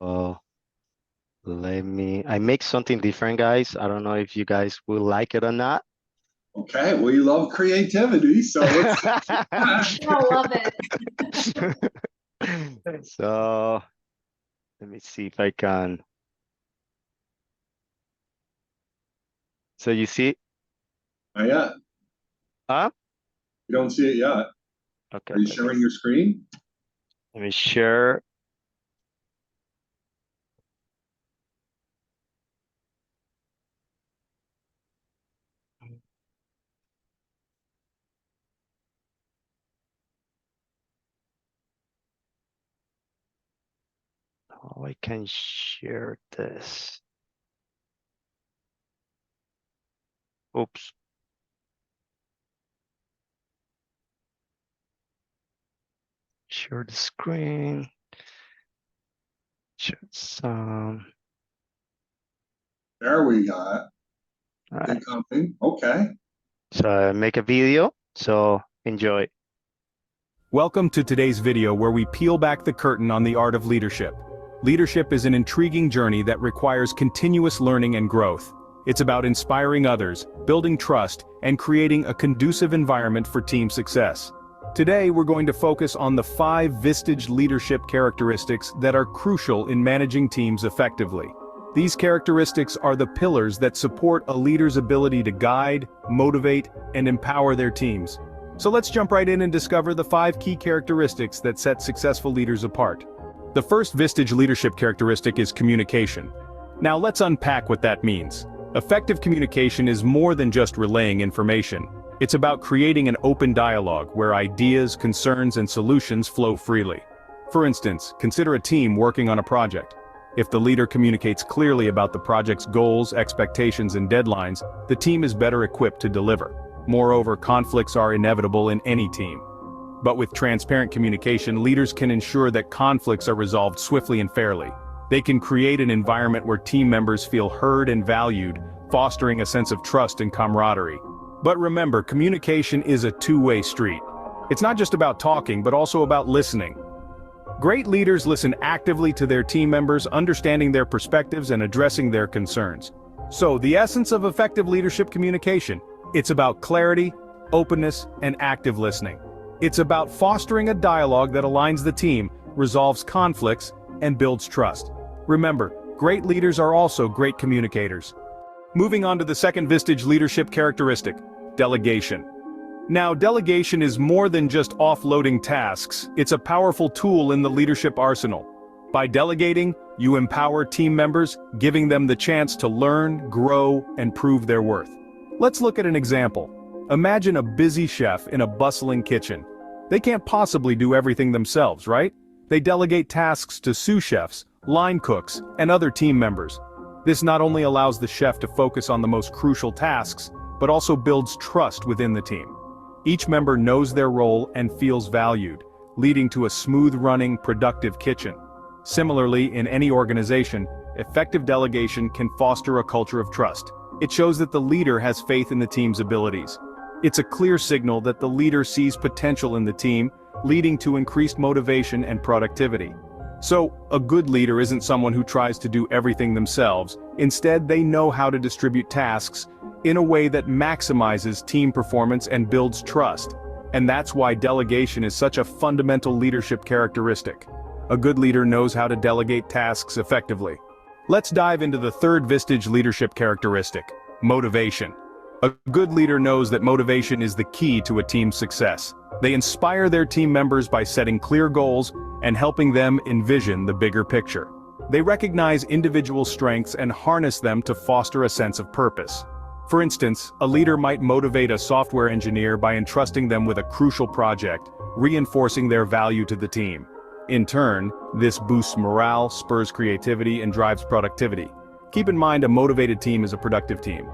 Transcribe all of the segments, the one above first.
Well, I make something different, guys. I don't know if you guys will like it or not. Okay, we love creativity, so let's. I love it. So let me see if I can. So you see, Not yet. huh? You don't see it yet. Okay, Are you okay, okay. sharing your screen? Let me share. Oh, I can share this. Oops. Share the screen. Share some. There we got All it. right. Incoming. Okay. So I make a video. So enjoy. Welcome to today's video where we peel back the curtain on the art of leadership. Leadership is an intriguing journey that requires continuous learning and growth. It's about inspiring others, building trust, and creating a conducive environment for team success. Today we're going to focus on the 5 Vistage leadership characteristics that are crucial in managing teams effectively. These characteristics are the pillars that support a leader's ability to guide, motivate, and empower their teams. So let's jump right in and discover the 5 key characteristics that set successful leaders apart. The first Vistage leadership characteristic is communication. Now let's unpack what that means. Effective communication is more than just relaying information. It's about creating an open dialogue where ideas, concerns, and solutions flow freely. For instance, consider a team working on a project. If the leader communicates clearly about the project's goals, expectations, and deadlines, the team is better equipped to deliver. Moreover, conflicts are inevitable in any team. But with transparent communication, leaders can ensure that conflicts are resolved swiftly and fairly. They can create an environment where team members feel heard and valued, fostering a sense of trust and camaraderie. But remember, communication is a two-way street. It's not just about talking, but also about listening. Great leaders listen actively to their team members, understanding their perspectives and addressing their concerns. So, the essence of effective leadership communication: it's about clarity, openness, and active listening. It's about fostering a dialogue that aligns the team, resolves conflicts, and builds trust. Remember, great leaders are also great communicators. Moving on to the second Vistage leadership characteristic: delegation. Now, delegation is more than just offloading tasks, it's a powerful tool in the leadership arsenal. By delegating, you empower team members, giving them the chance to learn, grow, and prove their worth. Let's look at an example. Imagine a busy chef in a bustling kitchen. They can't possibly do everything themselves, right? They delegate tasks to sous chefs, line cooks, and other team members. This not only allows the chef to focus on the most crucial tasks, but also builds trust within the team. Each member knows their role and feels valued, leading to a smooth-running, productive kitchen. Similarly, in any organization, effective delegation can foster a culture of trust. It shows that the leader has faith in the team's abilities. It's a clear signal that the leader sees potential in the team, leading to increased motivation and productivity. So, a good leader isn't someone who tries to do everything themselves. Instead, they know how to distribute tasks in a way that maximizes team performance and builds trust. And that's why delegation is such a fundamental leadership characteristic. A good leader knows how to delegate tasks effectively. Let's dive into the third Vistage leadership characteristic: motivation. A good leader knows that motivation is the key to a team's success. They inspire their team members by setting clear goals and helping them envision the bigger picture. They recognize individual strengths and harness them to foster a sense of purpose. For instance, a leader might motivate a software engineer by entrusting them with a crucial project, reinforcing their value to the team. In turn, this boosts morale, spurs creativity, and drives productivity. Keep in mind, a motivated team is a productive team.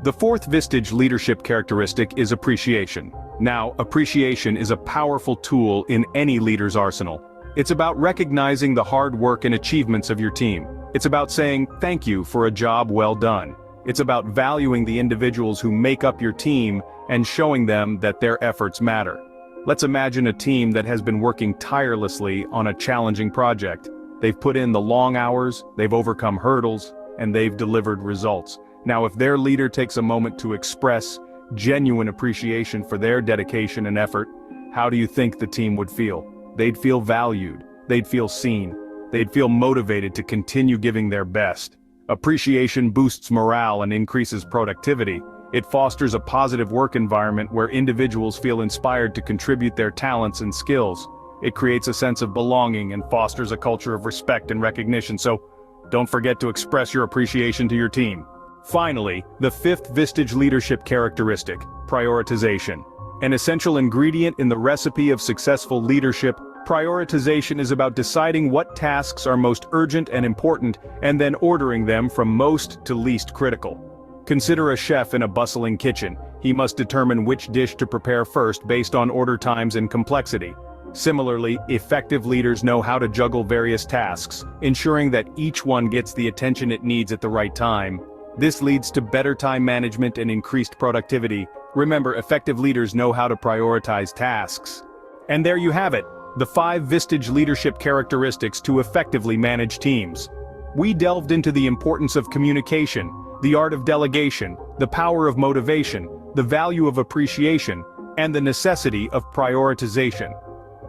The fourth Vistage leadership characteristic is appreciation. Now, appreciation is a powerful tool in any leader's arsenal. It's about recognizing the hard work and achievements of your team. It's about saying thank you for a job well done. It's about valuing the individuals who make up your team and showing them that their efforts matter. Let's imagine a team that has been working tirelessly on a challenging project. They've put in the long hours, they've overcome hurdles, and they've delivered results. Now, if their leader takes a moment to express genuine appreciation for their dedication and effort, how do you think the team would feel? They'd feel valued, they'd feel seen, they'd feel motivated to continue giving their best. Appreciation boosts morale and increases productivity. It fosters a positive work environment where individuals feel inspired to contribute their talents and skills. It creates a sense of belonging and fosters a culture of respect and recognition, so don't forget to express your appreciation to your team. Finally, the fifth Vistage leadership characteristic, prioritization. An essential ingredient in the recipe of successful leadership, prioritization is about deciding what tasks are most urgent and important, and then ordering them from most to least critical. Consider a chef in a bustling kitchen. He must determine which dish to prepare first based on order times and complexity. Similarly, effective leaders know how to juggle various tasks, ensuring that each one gets the attention it needs at the right time. This leads to better time management and increased productivity. Remember, effective leaders know how to prioritize tasks. And there you have it, the 5 Vistage leadership characteristics to effectively manage teams. We delved into the importance of communication, the art of delegation, the power of motivation, the value of appreciation, and the necessity of prioritization.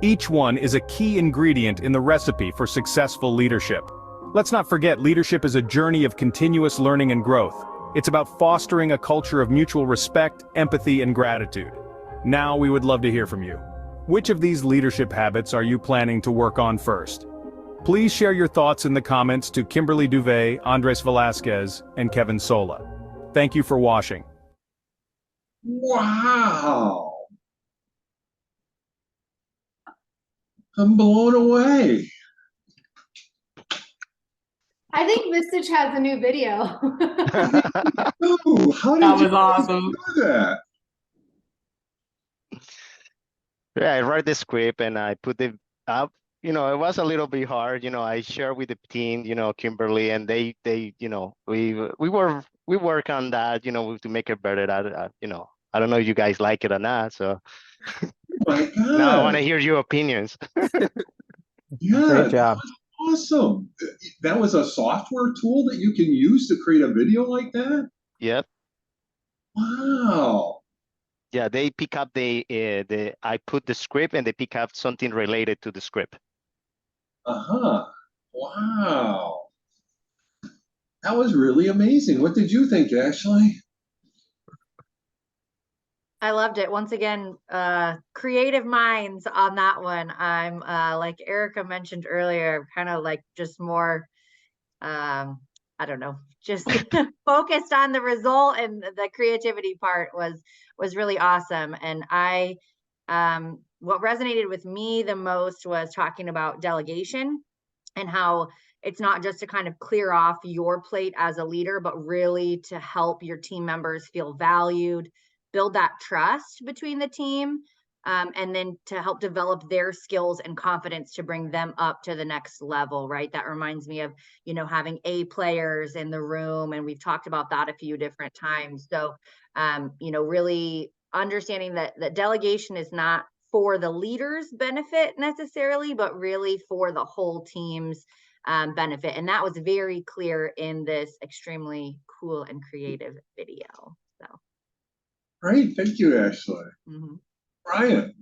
Each one is a key ingredient in the recipe for successful leadership. Let's not forget, leadership is a journey of continuous learning and growth. It's about fostering a culture of mutual respect, empathy, and gratitude. Now we would love to hear from you. Which of these leadership habits are you planning to work on first? Please share your thoughts in the comments to Kimberly Duvet, Andres Velasquez, and Kevin Sola. Thank you for watching. Wow. I'm blown away. I think Vistage has a new video. Ooh, how did That you was awesome. do that? Yeah, I write the script and I put it up. It was a little bit hard. I share with the team, Kimberly, and they, we work on that, to make it better. I don't know if you guys like it or not. So Oh my now I want to God. hear your opinions. Yeah, Great that job. was awesome. That was a software tool that you can use to create a video like that? Yep. Wow. Yeah, they pick up I put the script and they pick up something related to the script. Uh-huh. Wow. That was really amazing. What did you think, Ashley? I loved it. Once again, creative minds on that one. I'm like Erica mentioned earlier, kind of like just more, I don't know, just focused on the result, and the creativity part was really awesome. And what resonated with me the most was talking about delegation and how it's not just to kind of clear off your plate as a leader, but really to help your team members feel valued, build that trust between the team, and then to help develop their skills and confidence to bring them up to the next level, right? That reminds me of, having A players in the room, and we've talked about that a few different times. So, really understanding that delegation is not for the leader's benefit necessarily, but really for the whole team's benefit. And that was very clear in this extremely cool and creative video. So. Great. Thank you, Ashley. Mm-hmm. Brian.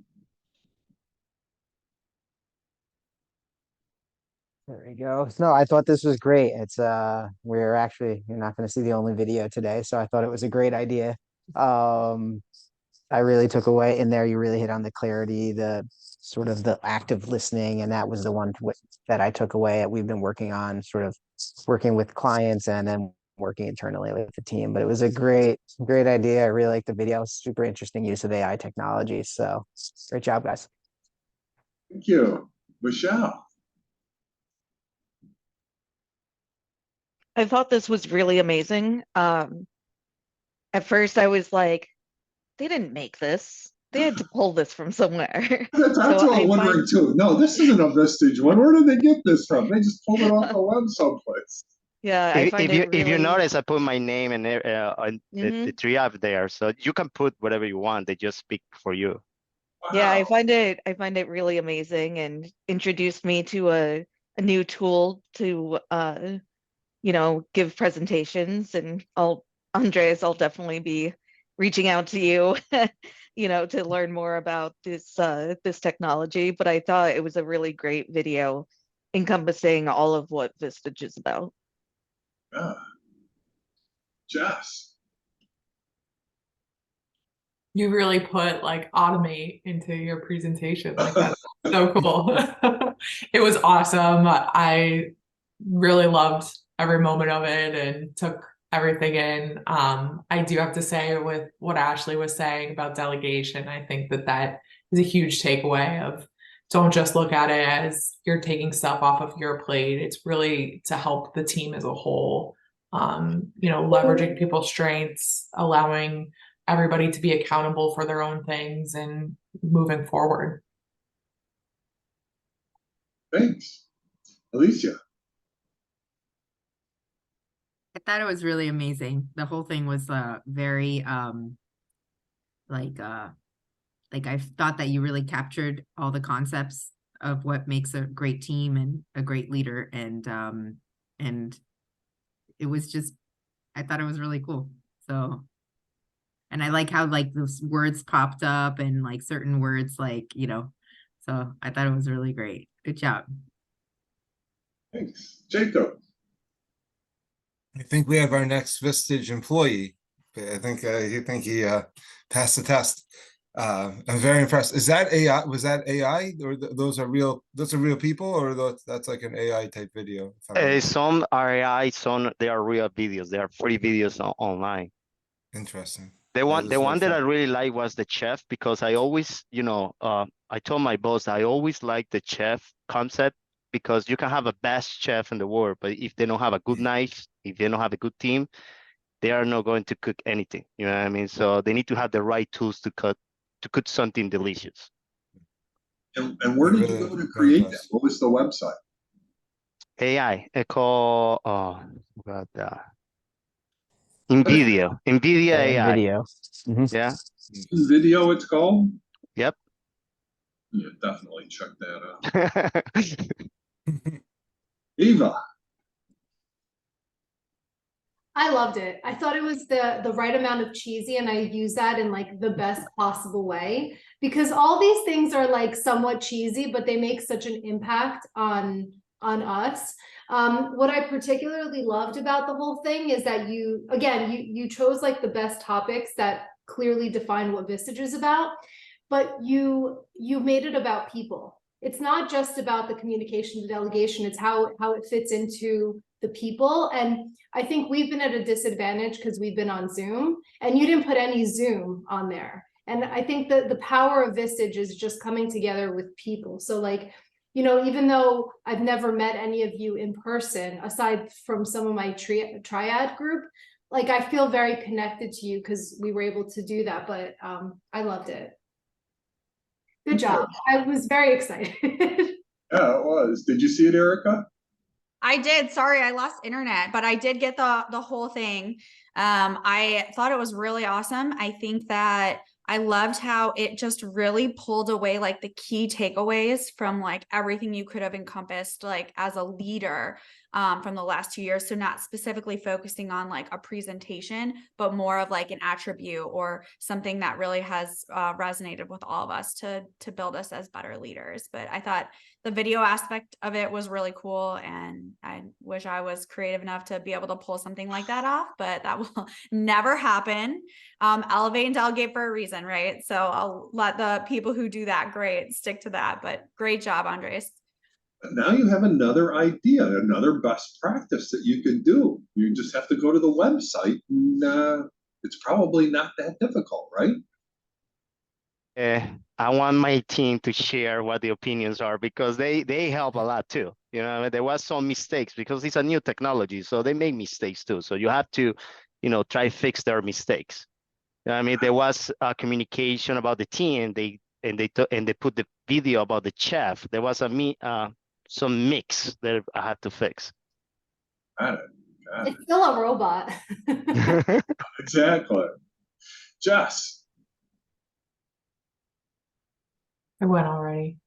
There we go. No, I thought this was great. You're not going to see the only video today, so I thought it was a great idea. I really took away in there, you really hit on the clarity, the sort of the active listening, and that was the one that I took away that we've been working on, sort of working with clients and then working internally with the team. But it was a great idea. I really like the video. Super interesting use of AI technology. So great job, guys. Thank you. Michelle. I thought this was really amazing. At first I was like, they didn't make this. They had to pull this from somewhere. That's what I'm wondering too. No, this isn't a Vistage one. Where did they get this from? They just pulled it off the web someplace. Yeah, I find it really... If you notice, I put my name and on the tree up there, so you can put whatever you want. They just speak for you. Wow. Yeah, I find it really amazing, and introduced me to a a new tool to give presentations, and Andres, I'll definitely be reaching out to you, to learn more about this technology. But I thought it was a really great video encompassing all of what Vistage is about. Yeah. Jess. You really put like automate into your presentation. Like that's so cool. It was awesome. I really loved every moment of it and took everything in. I do have to say, with what Ashley was saying about delegation, I think that is a huge takeaway of, don't just look at it as you're taking stuff off of your plate. It's really to help the team as a whole. Leveraging people's strengths, allowing everybody to be accountable for their own things and moving forward. Thanks. Alicia. I thought it was really amazing. The whole thing was very like I thought that you really captured all the concepts of what makes a great team and a great leader, and it was just, I thought it was really cool. So, and I like how like those words popped up and like certain words, like, so I thought it was really great. Good job. Thanks. Jacob. I think we have our next Vistage employee. I think he passed the test. I'm very impressed. Is that AI? Was that AI, or those are real? Those are real people, or that's like an AI type video? Some are AI, some they are real videos. There are free videos online. Interesting. The one that I really like was the chef, because I always, I told my boss I always like the chef concept, because you can have a best chef in the world, but if they don't have a good knife, if they don't have a good team, they are not going to cook anything. You know what I mean? So they need to have the right tools to cook something delicious. And where did you go to create that? What was the website? AI, called NVIDIA AI. Video. Yeah. Video, it's called? Yep. Yeah, definitely check that out. Eva. I loved it. I thought it was the right amount of cheesy, and I use that in like the best possible way, because all these things are like somewhat cheesy, but they make such an impact on us. What I particularly loved about the whole thing is that you chose like the best topics that clearly define what Vistage is about, but you made it about people. It's not just about the communication to delegation, it's how it fits into the people. And I think we've been at a disadvantage because we've been on Zoom, and you didn't put any Zoom on there. And I think that the power of Vistage is just coming together with people. So like, even though I've never met any of you in person, aside from some of my triad group, like I feel very connected to you because we were able to do that. But I loved it. Good job. I was very excited. Yeah, it was. Did you see it, Erica? I did. Sorry, I lost internet, but I did get the whole thing. I thought it was really awesome. I think that I loved how it just really pulled away like the key takeaways from like everything you could have encompassed like as a leader from the last 2 years. So not specifically focusing on like a presentation, but more of like an attribute or something that really has resonated with all of us to build us as better leaders. But I thought the video aspect of it was really cool, and I wish I was creative enough to be able to pull something like that off, but that will never happen. Elevate and delegate for a reason, right? So I'll let the people who do that great stick to that, but great job, Andres. Now you have another idea, another best practice that you could do. You just have to go to the website, and it's probably not that difficult, right? I want my team to share what the opinions are, because they help a lot too. There was some mistakes because it's a new technology, so they make mistakes too. So you have to, try fix their mistakes. There was a communication about the team, and they put the video about the chef. There was some mix that I had to fix. Got it. It's still a robot. Exactly. Jess. I went already.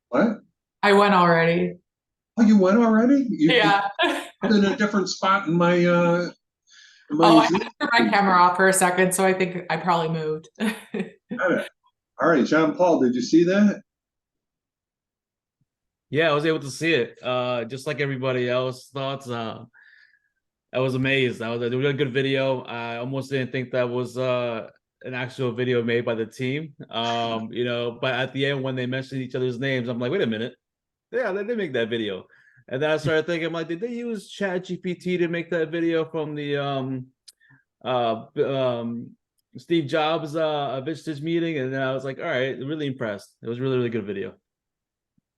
What? I went already. Oh, you went already? Yeah. I'm in a different spot in my Oh, I Zoom. turned my camera off for a second, so I think I probably moved. Got it. All right, John Paul, did you see that? Yeah, I was able to see it. Just like everybody else thoughts. I was amazed. That was a really good video. I almost didn't think that was an actual video made by the team. But at the end when they mentioned each other's names, I'm like, wait a minute. Yeah, they did make that video. And then I started thinking, I'm like, did they use ChatGPT to make that video from the uh Steve Jobs Vistage meeting? And then I was like, all right, really impressed. It was really, really good video.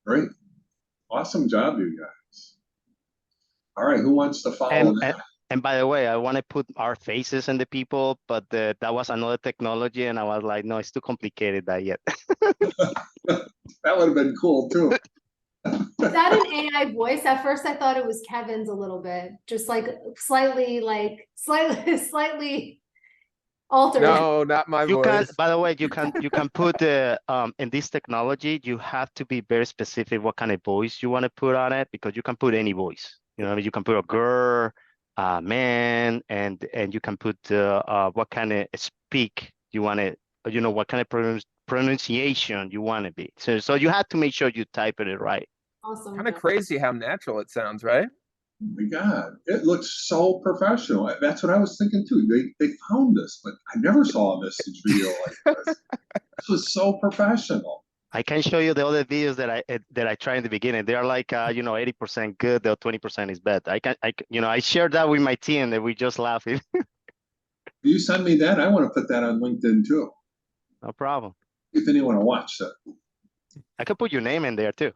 Great. Awesome job, you guys. All right, who wants to follow And, that? and by the way, I want to put our faces in the people, but that was another technology, and I was like, no, it's too complicated that yet. That would have been cool too. Is that an AI voice? At first I thought it was Kevin's a little bit, just like slightly altered. No, not my You can, voice. by the way, you can put the in this technology, you have to be very specific what kind of voice you want to put on it, because you can put any voice. You know, you can put a girl, a man, and you can put what kind of speak you want to, what kind of pronunciation you want to be. So you have to make sure you type it right. Awesome. Kind of crazy how natural it sounds, right? Oh my God, it looks so professional. That's what I was thinking too. They found this, but I never saw a message video like this. This was so professional. I can show you the other videos that I tried in the beginning. They are like 80% good, the 20% is bad. I shared that with my team that we just laughing. You send me that, I want to put that on LinkedIn too. No problem. If anyone want to watch that. I could put your name in there too.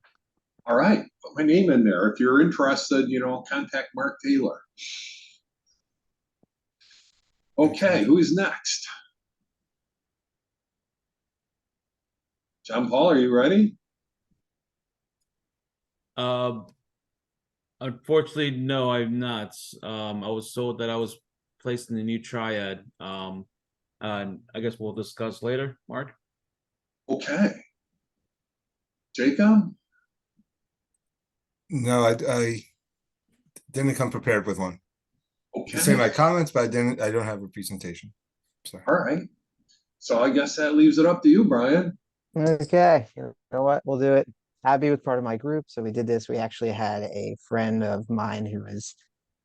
All right, put my name in there. If you're interested, contact Mark Taylor. Okay, who's next? John Paul, are you ready? Unfortunately, no, I'm not. I was told that I was placed in the new triad. And I guess we'll discuss later, Mark. Okay. Jacob? No, I didn't come prepared with one. Okay. I say my comments, but I don't have a presentation. So. All right. So I guess that leaves it up to you, Brian. Okay, you know what? We'll do it. Abby was part of my group, so we did this. We actually had a friend of mine who is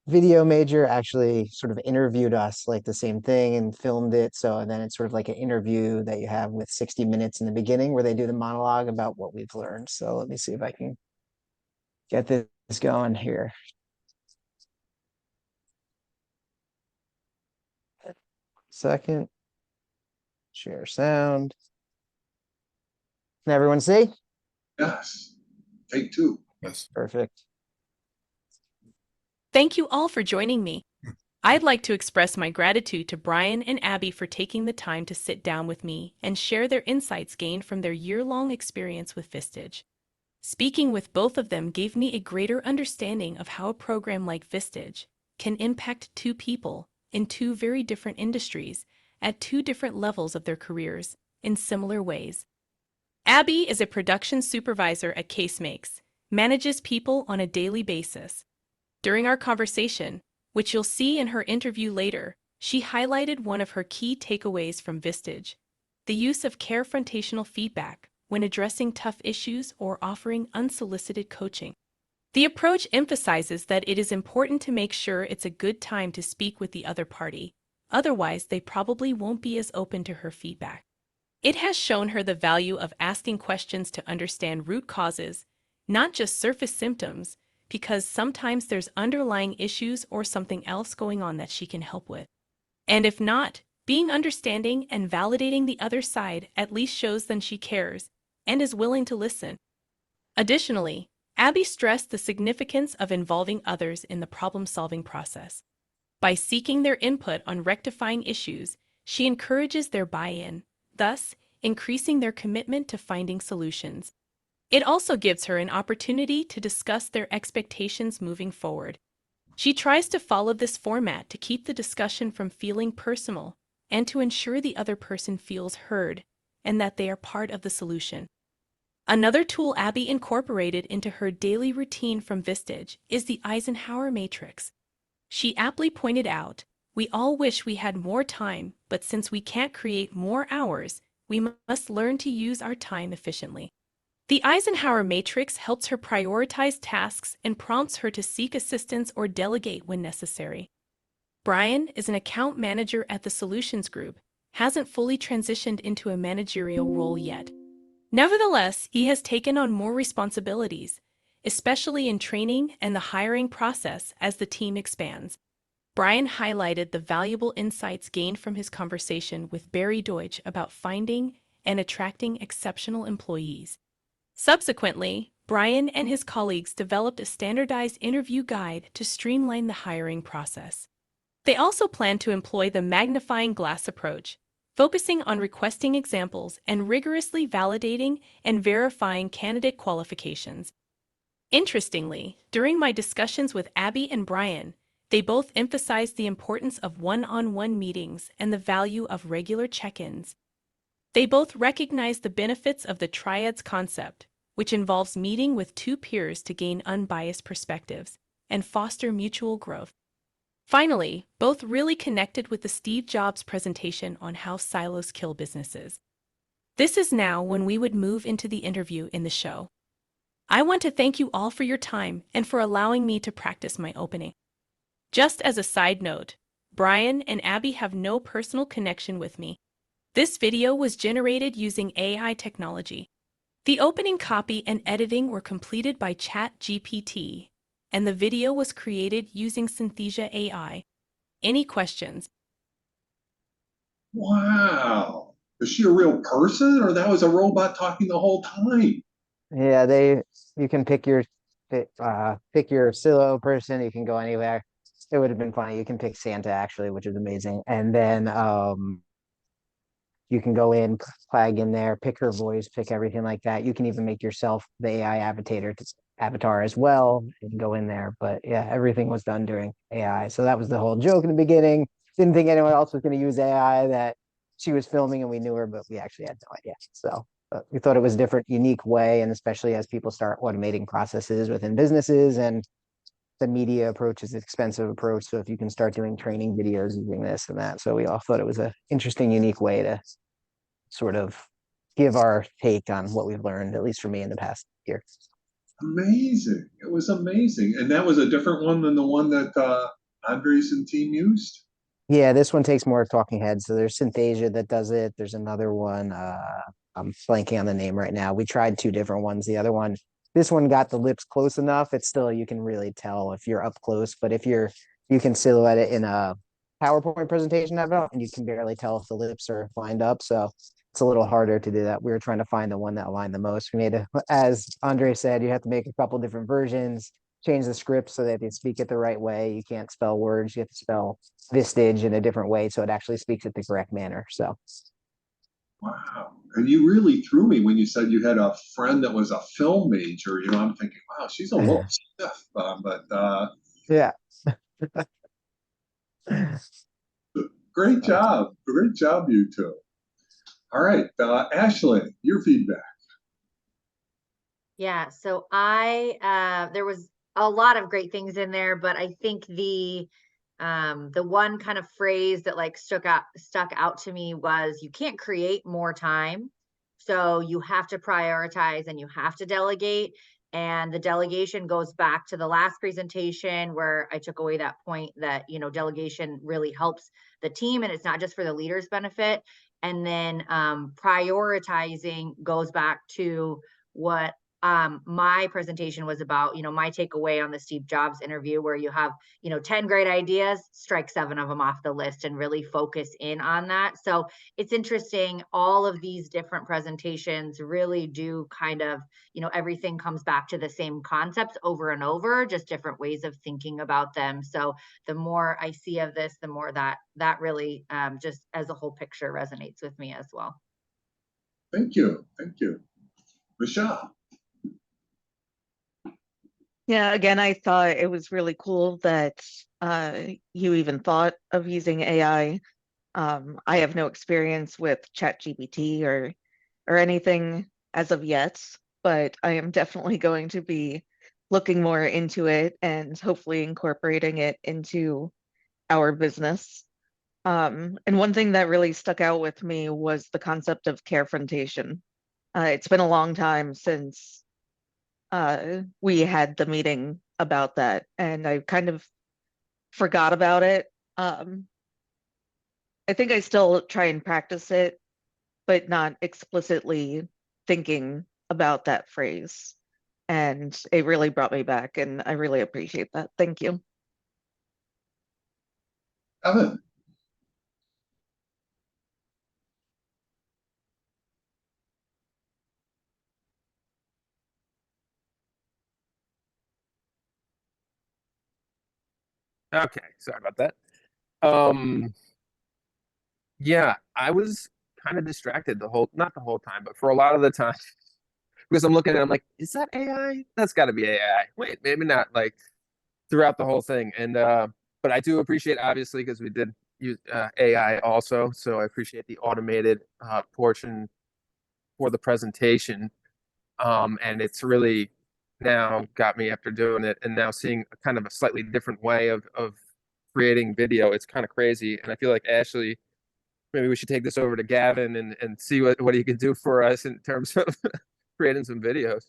video major actually sort of interviewed us like the same thing and filmed it. So then it's sort of like an interview that you have with 60 minutes in the beginning where they do the monologue about what we've learned. So let me see if I can get this going here. Second. Share sound. Can everyone see? Yes. Take two. Yes. Perfect. Thank you all for joining me. I'd like to express my gratitude to Brian and Abby for taking the time to sit down with me and share their insights gained from their year-long experience with Vistage. Speaking with both of them gave me a greater understanding of how a program like Vistage can impact two people in two very different industries at two different levels of their careers in similar ways. Abby is a production supervisor at Casemakes, manages people on a daily basis. During our conversation, which you'll see in her interview later, she highlighted one of her key takeaways from Vistage: the use of carefrontational feedback when addressing tough issues or offering unsolicited coaching. The approach emphasizes that it is important to make sure it's a good time to speak with the other party, otherwise they probably won't be as open to her feedback. It has shown her the value of asking questions to understand root causes, not just surface symptoms, because sometimes there's underlying issues or something else going on that she can help with. And if not, being understanding and validating the other side at least shows that she cares and is willing to listen. Additionally, Abby stressed the significance of involving others in the problem-solving process. By seeking their input on rectifying issues, she encourages their buy-in, thus increasing their commitment to finding solutions. It also gives her an opportunity to discuss their expectations moving forward. She tries to follow this format to keep the discussion from feeling personal and to ensure the other person feels heard and that they are part of the solution. Another tool Abby incorporated into her daily routine from Vistage is the Eisenhower matrix. She aptly pointed out, "We all wish we had more time, but since we can't create more hours, we must learn to use our time efficiently." The Eisenhower matrix helps her prioritize tasks and prompts her to seek assistance or delegate when necessary. Brian is an account manager at the Solutions Group, hasn't fully transitioned into a managerial role yet. Nevertheless, he has taken on more responsibilities, especially in training and the hiring process as the team expands. Brian highlighted the valuable insights gained from his conversation with Barry Deutsch about finding and attracting exceptional employees. Subsequently, Brian and his colleagues developed a standardized interview guide to streamline the hiring process. They also plan to employ the magnifying glass approach, focusing on requesting examples and rigorously validating and verifying candidate qualifications. Interestingly, during my discussions with Abby and Brian, they both emphasized the importance of one-on-one meetings and the value of regular check-ins. They both recognize the benefits of the triads concept, which involves meeting with two peers to gain unbiased perspectives and foster mutual growth. Finally, both really connected with the Steve Jobs presentation on how silos kill businesses. This is now when we would move into the interview in the show. I want to thank you all for your time and for allowing me to practice my opening. Just as a side note, Brian and Abby have no personal connection with me. This video was generated using AI technology. The opening copy and editing were completed by ChatGPT, and the video was created using Synthesia AI. Any questions? Wow. Is she a real person, or that was a robot talking the whole time? Yeah, you can pick your silo person, you can go anywhere. It would have been funny. You can pick Santa actually, which is amazing. And then you can go in, flag in there, pick her voice, pick everything like that. You can even make yourself the AI avatar as well and go in there. But yeah, everything was done during AI. So that was the whole joke in the beginning. Didn't think anyone else was going to use AI, that she was filming and we knew her, but we actually had no idea. So we thought it was a different, unique way. And especially as people start automating processes within businesses, and the media approach is an expensive approach. So if you can start doing training videos using this and that. So we all thought it was an interesting, unique way to sort of give our take on what we've learned, at least for me in the past year. Amazing. It was amazing. And that was a different one than the one that Andres and team used? Yeah, this one takes more talking heads. So there's Synthesia that does it. There's another one. I'm blanking on the name right now. We tried two different ones. The other one, this one got the lips close enough. It's still, you can really tell if you're up close, but if you can silhouette it in a PowerPoint presentation of it, and you can barely tell if the lips are lined up. So it's a little harder to do that. We were trying to find the one that aligned the most. We made as Andre said, you have to make a couple different versions, change the script so that they speak it the right way. You can't spell words. You have to spell Vistage in a different way so it actually speaks it the correct manner. So Wow. And you really threw me when you said you had a friend that was a film major. You know, I'm thinking, wow, she's a little stiff. But yeah. Great job. Great job, you two. All right. Ashley, your feedback. Yeah, so there was a lot of great things in there, but I think the one kind of phrase that like stuck out to me was, you can't create more time. So you have to prioritize and you have to delegate. And the delegation goes back to the last presentation where I took away that point that, delegation really helps the team and it's not just for the leader's benefit. And then prioritizing goes back to what my presentation was about, my takeaway on the Steve Jobs interview, where you have 10 great ideas, strike 7 of them off the list and really focus in on that. So it's interesting, all of these different presentations really do kind of, everything comes back to the same concepts over and over, just different ways of thinking about them. So the more I see of this, the more that really just as a whole picture resonates with me as well. Thank you. Michelle. Yeah, again, I thought it was really cool that you even thought of using AI. I have no experience with ChatGPT or anything as of yet. but I am definitely going to be looking more into it and hopefully incorporating it into our business. And one thing that really stuck out with me was the concept of carefrontation. It's been a long time since we had the meeting about that, and I kind of forgot about it. I think I still try and practice it, but not explicitly thinking about that phrase. And it really brought me back, and I really appreciate that. Thank you. Evan. Okay, sorry about that. Um, yeah, I was kind of distracted not the whole time, but for a lot of the time because I'm looking at it, I'm like, is that AI? That's got to be AI. Wait, maybe not. Like throughout the whole thing, and but I do appreciate obviously because we did use AI also, so I appreciate the automated portion for the presentation. And it's really now got me after doing it and now seeing a kind of a slightly different way of creating video. It's kind of crazy. And I feel like Ashley, maybe we should take this over to Gavin and see what he can do for us in terms of creating some videos.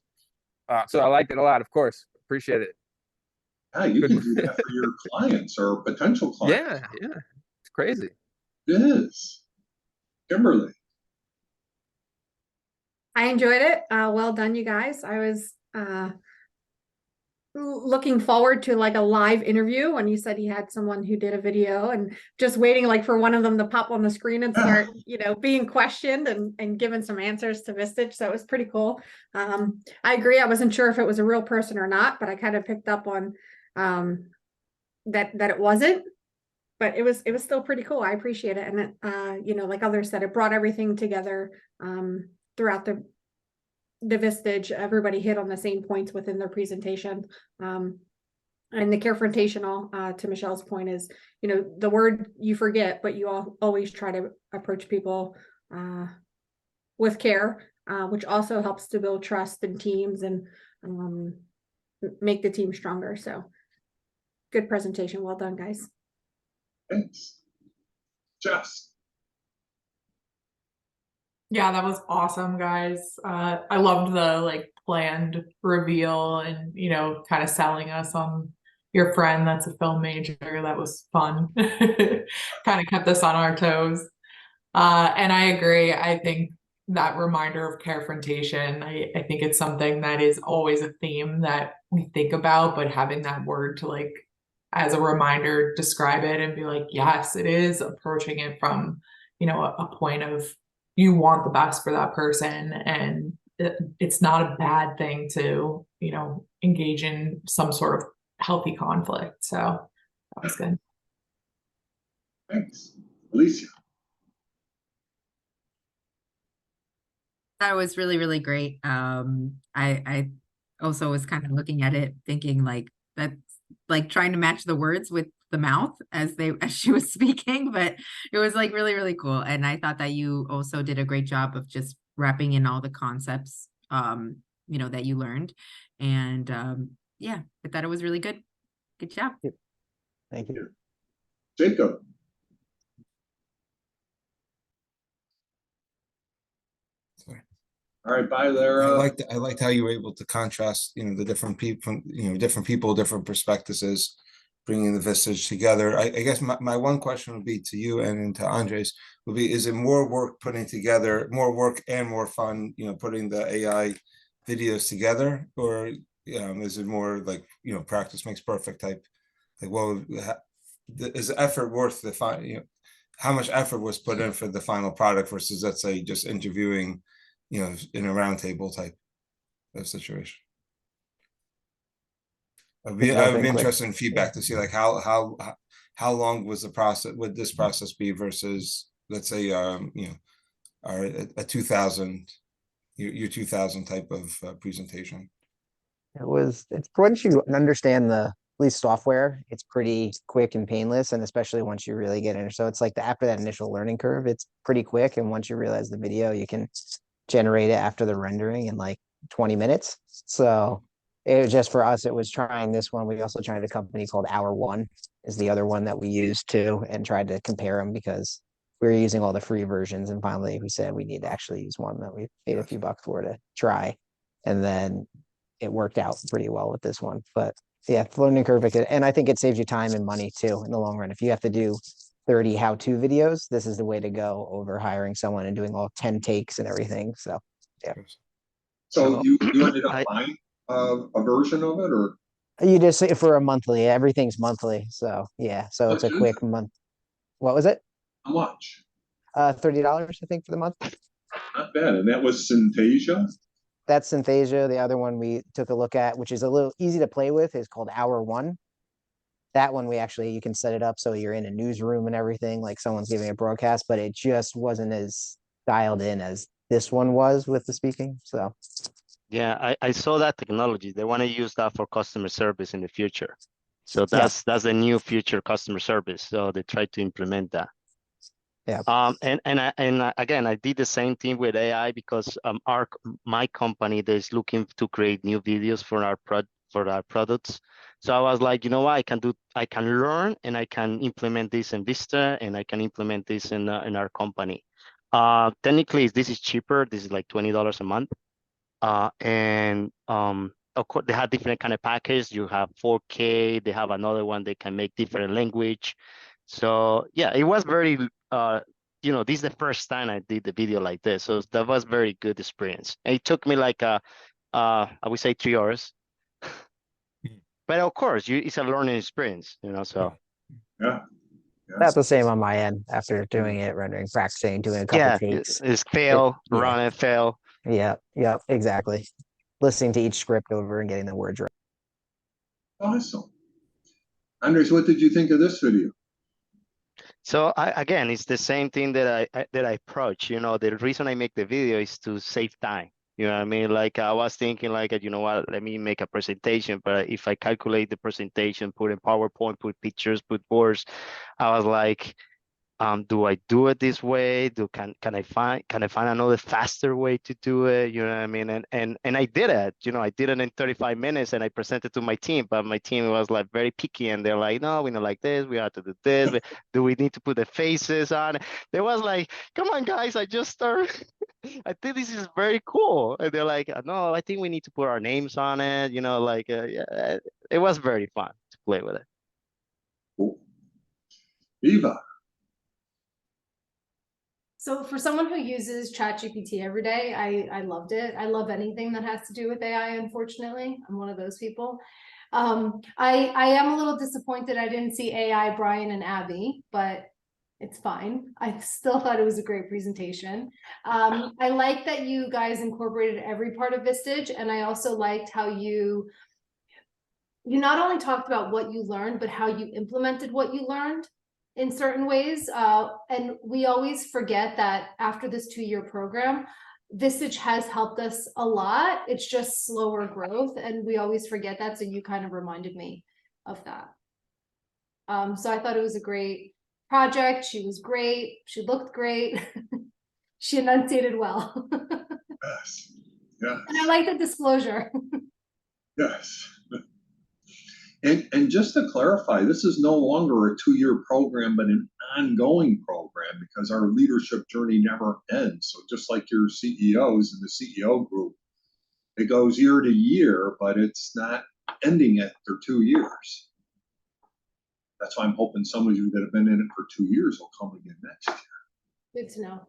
So I liked it a lot, of course. Appreciate it. Yeah, you can do that for your clients or potential clients. Yeah. It's crazy. It is. Kimberly. I enjoyed it. Well done, you guys. I was looking forward to like a live interview when you said he had someone who did a video, and just waiting like for one of them to pop on the screen and start, being questioned and given some answers to Vistage. So it was pretty cool. I agree. I wasn't sure if it was a real person or not, but I kind of picked up on that it wasn't. But it was still pretty cool. I appreciate it. And it, like others said, it brought everything together throughout the Vistage. Everybody hit on the same points within their presentation. And the carefrontational, to Michelle's point, is, the word you forget, but you always try to approach people with care, which also helps to build trust in teams and make the team stronger. So good presentation. Well done, guys. Thanks. Jess. Yeah, that was awesome, guys. I loved the planned reveal and kind of selling us on your friend that's a film major. That was fun. Kind of kept us on our toes. And I agree. I think that reminder of carefrontation, I think it's something that is always a theme that we think about, but having that word to as a reminder, describe it and be like, yes, it is approaching it from, a point of you want the best for that person. And it's not a bad thing to, engage in some sort of healthy conflict. So that was good. Thanks. Alicia. That was really, really great. I also was kind of looking at it thinking that's like trying to match the words with the mouth as she was speaking, but it was really, really cool. And I thought that you also did a great job of just wrapping in all the concepts, that you learned. And yeah, I thought it was really good. Good job. Thank you. Jacob. All right, bye, Lara. I liked how you were able to contrast, the different people, different people, different perspectives, bringing the Vistage together. I guess my one question would be to you and to Andres would be: is it more work putting together, more work and more fun, putting the AI videos together, or is it more like practice makes perfect type? Like, well, is the effort worth the final? How much effort was put in for the final product versus, let's say, just interviewing, in a roundtable type of situation? I would be interested in feedback to see like how long was the process, would this process be versus, let's say, our a 2000 year 2000 type of presentation. It's once you understand at least software, it's pretty quick and painless, and especially once you really get in. So it's like after that initial learning curve, it's pretty quick, and once you realize the video, you can generate it after the rendering in like 20 minutes. So it was just for us, it was trying this one. We also tried a company called Hour One is the other one that we used too, and tried to compare them because we were using all the free versions. And finally we said we need to actually use one that we paid a few bucks for to try. And then it worked out pretty well with this one. But yeah, learning curve, and I think it saves you time and money too in the long run. If you have to do 30 how-to videos, this is the way to go over hiring someone and doing all 10 takes and everything. So yeah. So you ended up I, buying a version of it, or You just say for a monthly, everything's monthly. So yeah. So it's much a is quick it? month. What was it? How much? $30, I think, for the month. Not bad. And that was Synthesia. That's Synthesia. The other one we took a look at, which is a little easy to play with, is called Hour One. That one we actually, you can set it up so you're in a newsroom and everything, like someone's giving a broadcast, but it just wasn't as dialed in as this one was with the speaking. So yeah, I saw that technology. They want to use that for customer service in the future. So yep, that's the new future customer service. So they try to implement that. yeah, Again, I did the same thing with AI because my company is looking to create new videos for our products. So I was like, you know what, I can learn and I can implement this in Vista and I can implement this in our company. Technically, this is cheaper. This is like $20 a month. And of course, they have different kind of package. You have 4K. They have another one. They can make different language. So yeah, it was very this is the first time I did the video like this, so that was very good experience. And it took me like I would say 3 hours, but of course, it's a learning experience, So Yeah. that's the same on my end. After doing it, rendering, practicing, doing a couple yeah, takes. it's It, fail, yeah, run and fail. yeah, yeah, exactly. Listening to each script over and getting the words right. Awesome. Andres, what did you think of this video? So again, it's the same thing that I approach. The reason I make the video is to save time. You know what I mean? Like I was thinking, like, you know what? Let me make a presentation, but if I calculate the presentation, put in PowerPoint, put pictures, put words, I was like, do I do it this way? Can I find another faster way to do it? You know what I mean? And I did it. I did it in 35 minutes and I presented to my team, but my team was like very picky and they're like, no, we don't like this. We have to do this. Do we need to put the faces on? They was like, come on, guys, I just started. I think this is very cool. And they're like, no, I think we need to put our names on it. Yeah, it was very fun to play with it. Cool. Eva. So for someone who uses ChatGPT every day, I loved it. I love anything that has to do with AI, unfortunately. I'm one of those people. I am a little disappointed I didn't see AI, Brian and Abby, but it's fine. I still thought it was a great presentation. I like that you guys incorporated every part of Vistage, and I also liked how you not only talked about what you learned, but how you implemented what you learned in certain ways. And we always forget that after this 2-year program, Vistage has helped us a lot. It's just slower growth, and we always forget that. So you kind of reminded me of that. So I thought it was a great project. She was great. She looked great. She enunciated well. Yes. Yes. And I like the disclosure. Yes. And just to clarify, this is no longer a 2-year program, but an ongoing program because our leadership journey never ends. So just like your CEOs in the CEO group, it goes year to year, but it's not ending after 2 years. That's why I'm hoping some of you that have been in it for 2 years will come again next year. Good to know.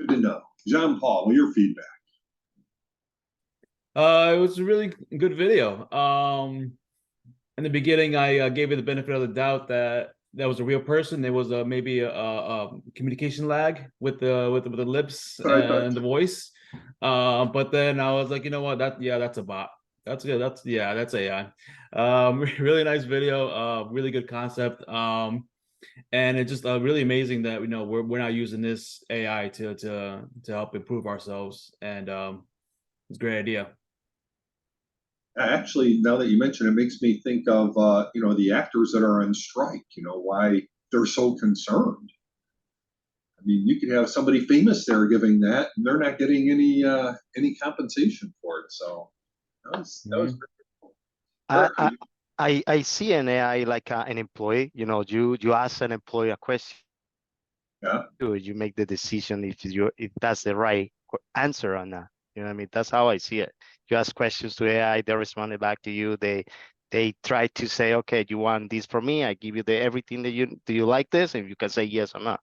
Good to know. John Paul, what your feedback? It was a really good video. In the beginning, I gave it the benefit of the doubt that was a real person. There was maybe a communication lag with the lips and the voice. But then I was like, you know what? That's a bot. That's good. That's AI. Really nice video. Really good concept. And it's just really amazing that we're now using this AI to help improve ourselves. And it's a great idea. Actually, now that you mention it, makes me think of the actors that are on strike. Why they're so concerned. I mean, you could have somebody famous there giving that, and they're not getting any compensation for it. So that was pretty cool. I, Erica, I I see an AI like an employee. You ask an employee a question, yeah. you make the decision if that's the right answer or not. You know what I mean? That's how I see it. You ask questions to AI, they respond back to you. They try to say, okay, you want this from me? I give you the everything that do you like this? And you can say yes or not.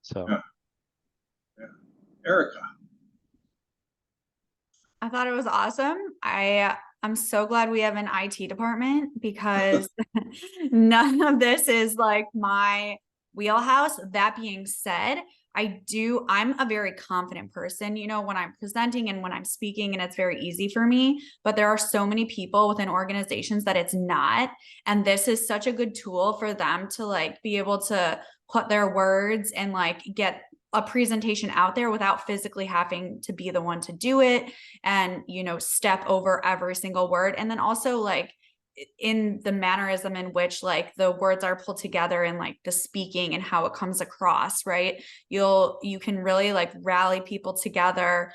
So Yeah. Yeah. Erica. I thought it was awesome. I'm so glad we have an IT department because none of this is like my wheelhouse. That being said, I'm a very confident person, when I'm presenting and when I'm speaking, and it's very easy for me. But there are so many people within organizations that it's not. And this is such a good tool for them to like be able to put their words and like get a presentation out there without physically having to be the one to do it and step over every single word. And then also like in the mannerism in which like the words are pulled together and like the speaking and how it comes across, right? You can really like rally people together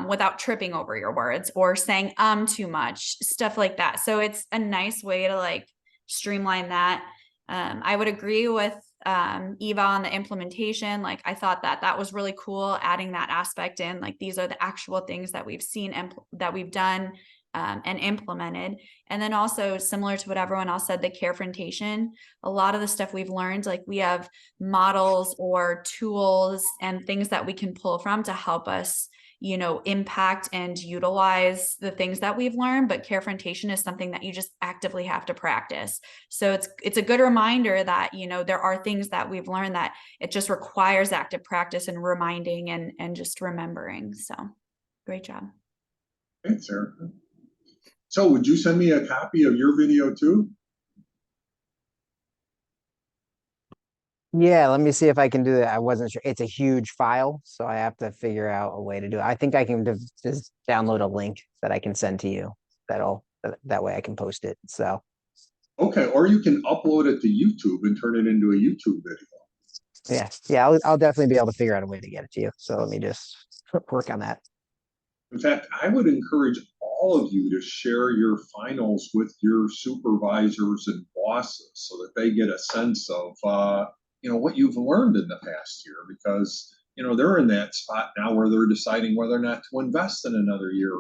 without tripping over your words or saying too much, stuff like that. So it's a nice way to like streamline that. I would agree with Eva on the implementation. Like I thought that was really cool, adding that aspect in. Like these are the actual things that we've seen that we've done and implemented. And then also similar to what everyone else said, the carefrontation, a lot of the stuff we've learned, like we have models or tools and things that we can pull from to help us impact and utilize the things that we've learned. But carefrontation is something that you just actively have to practice. So it's a good reminder that, there are things that we've learned that it just requires active practice and reminding and just remembering. So great job. Thanks, Erica. So would you send me a copy of your video too? Yeah, let me see if I can do that. I wasn't sure. It's a huge file, so I have to figure out a way to do it. I think I can just download a link that I can send to you. That way I can post it. So Okay, or you can upload it to YouTube and turn it into a YouTube video. yeah, I'll definitely be able to figure out a way to get it to you. So let me just work on that. In fact, I would encourage all of you to share your finals with your supervisors and bosses so that they get a sense of what you've learned in the past year, because they're in that spot now where they're deciding whether or not to invest in another year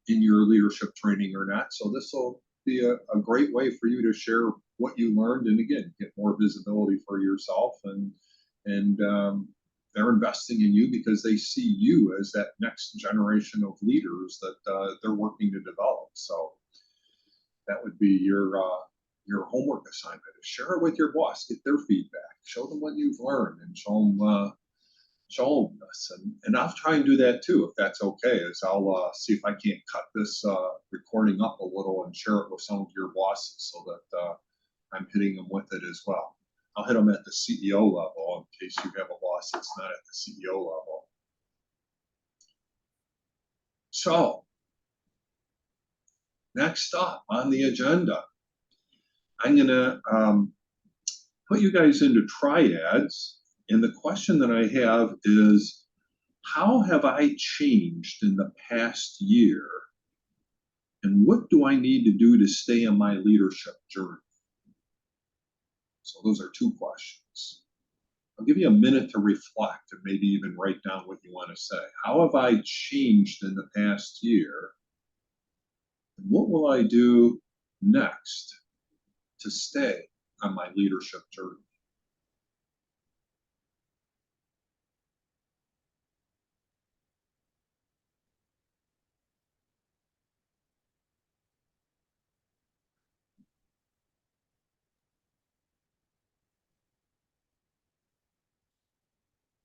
in your leadership training or not. So this will be a great way for you to share what you learned, and again, get more visibility for yourself, and they're investing in you because they see you as that next generation of leaders that they're working to develop. So that would be your homework assignment: is share it with your boss, get their feedback, show them what you've learned, and show them this. And I'll try and do that too, if that's okay. Is I'll see if I can't cut this recording up a little and share it with some of your bosses so that I'm hitting them with it as well. I'll hit them at the CEO level in case you have a boss that's not at the CEO level. So, next up on the agenda, I'm going to put you guys into triads. And the question that I have is, how have I changed in the past year? And what do I need to do to stay on my leadership journey? So those are two questions. I'll give you a minute to reflect and maybe even write down what you want to say. How have I changed in the past year? And what will I do next to stay on my leadership journey?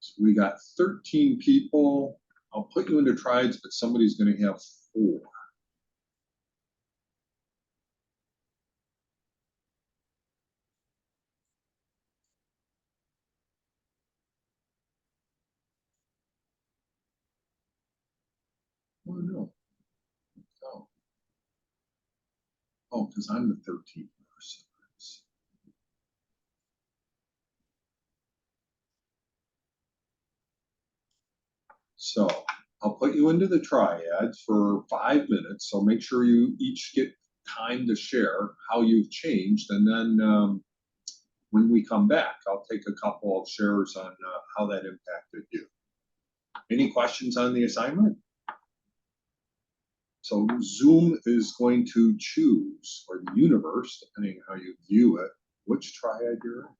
So we got 13 people. I'll put you into triads, but somebody's going to have 4. Oh, no. Oh, because I'm the 13th person. So I'll put you into the triad for 5 minutes. So make sure you each get time to share how you've changed. And then when we come back, I'll take a couple of shares on how that impacted you. Any questions on the assignment? So Zoom is going to choose, or the universe, depending on how you view it, which triad you're in.